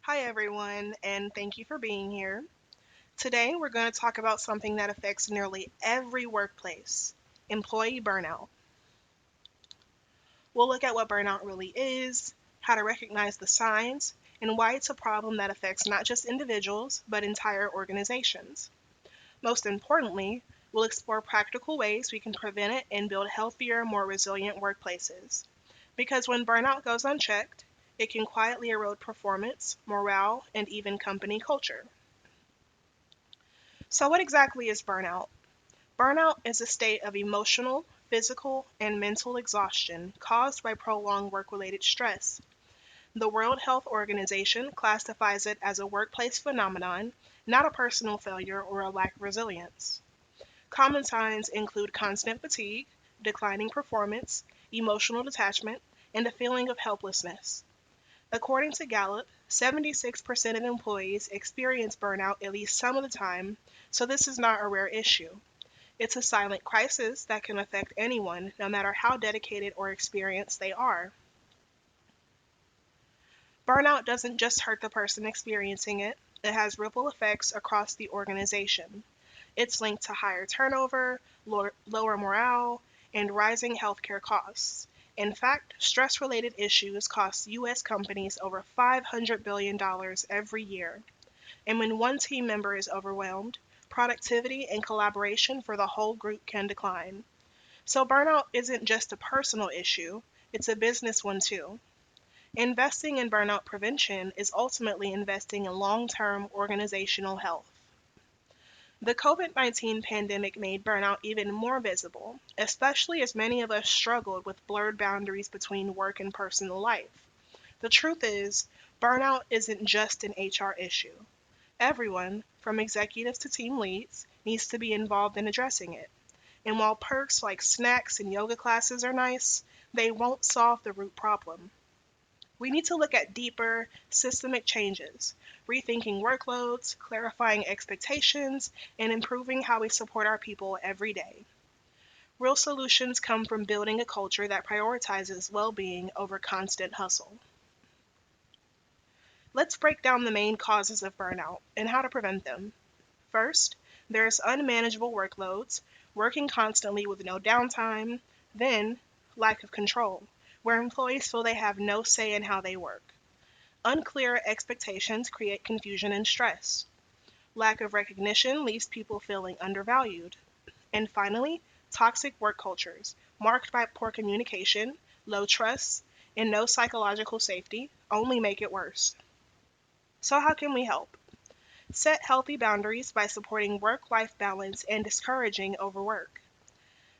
Hi, everyone, and thank you for being here. Today, we're going to talk about something that affects nearly every workplace: employee burnout. We'll look at what burnout really is, how to recognize the signs, and why it's a problem that affects not just individuals, but entire organizations. Most importantly, we'll explore practical ways we can prevent it and build healthier, more resilient workplaces. Because when burnout goes unchecked, it can quietly erode performance, morale, and even company culture. So, what exactly is burnout? Burnout is a state of emotional, physical, and mental exhaustion caused by prolonged work related stress. The World Health Organization classifies it as a workplace phenomenon, not a personal failure or a lack of resilience. Common signs include constant fatigue, declining performance, emotional detachment, and a feeling of helplessness. According to Gallup, 76% of employees experience burnout at least some of the time, so this is not a rare issue. It's a silent crisis that can affect anyone, no matter how dedicated or experienced they are. Burnout doesn't just hurt the person experiencing it, it has ripple effects across the organization. It's linked to higher turnover, lower morale, and rising healthcare costs. In fact, stress related issues cost U.S. companies over $500 billion every year. And when one team member is overwhelmed, productivity and collaboration for the whole group can decline. So, burnout isn't just a personal issue, it's a business one too. Investing in burnout prevention is ultimately investing in long term organizational health. The COVID 19 pandemic made burnout even more visible, especially as many of us struggled with blurred boundaries between work and personal life. The truth is, burnout isn't just an HR issue. Everyone, from executives to team leads, needs to be involved in addressing it. And while perks like snacks and yoga classes are nice, they won't solve the root problem. We need to look at deeper, systemic changes, rethinking workloads, clarifying expectations, and improving how we support our people every day. Real solutions come from building a culture that prioritizes well being over constant hustle. Let's break down the main causes of burnout and how to prevent them. First, there's unmanageable workloads, working constantly with no downtime. Then, lack of control, where employees feel they have no say in how they work. Unclear expectations create confusion and stress. Lack of recognition leaves people feeling undervalued. And finally, toxic work cultures, marked by poor communication, low trust, and no psychological safety, only make it worse. So, how can we help? Set healthy boundaries by supporting work life balance and discouraging overwork.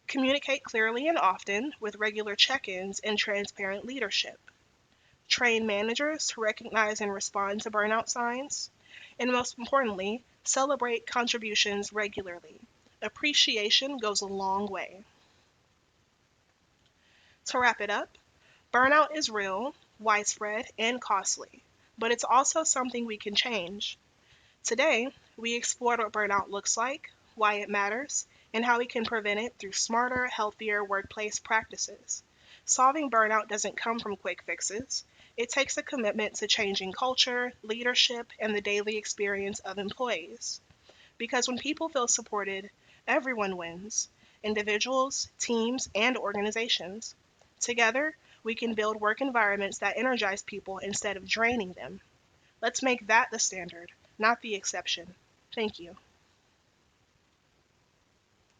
Communicate clearly and often with regular check ins and transparent leadership. Train managers to recognize and respond to burnout signs. And most importantly, celebrate contributions regularly. Appreciation goes a long way. To wrap it up, burnout is real, widespread, and costly, but it's also something we can change. Today, we explored what burnout looks like, why it matters, and how we can prevent it through smarter, healthier workplace practices. Solving burnout doesn't come from quick fixes. It takes a commitment to changing culture, leadership, and the daily experience of employees. Because when people feel supported, everyone wins: individuals, teams, and organizations. Together, we can build work environments that energize people instead of draining them. Let's make that the standard, not the exception. Thank you.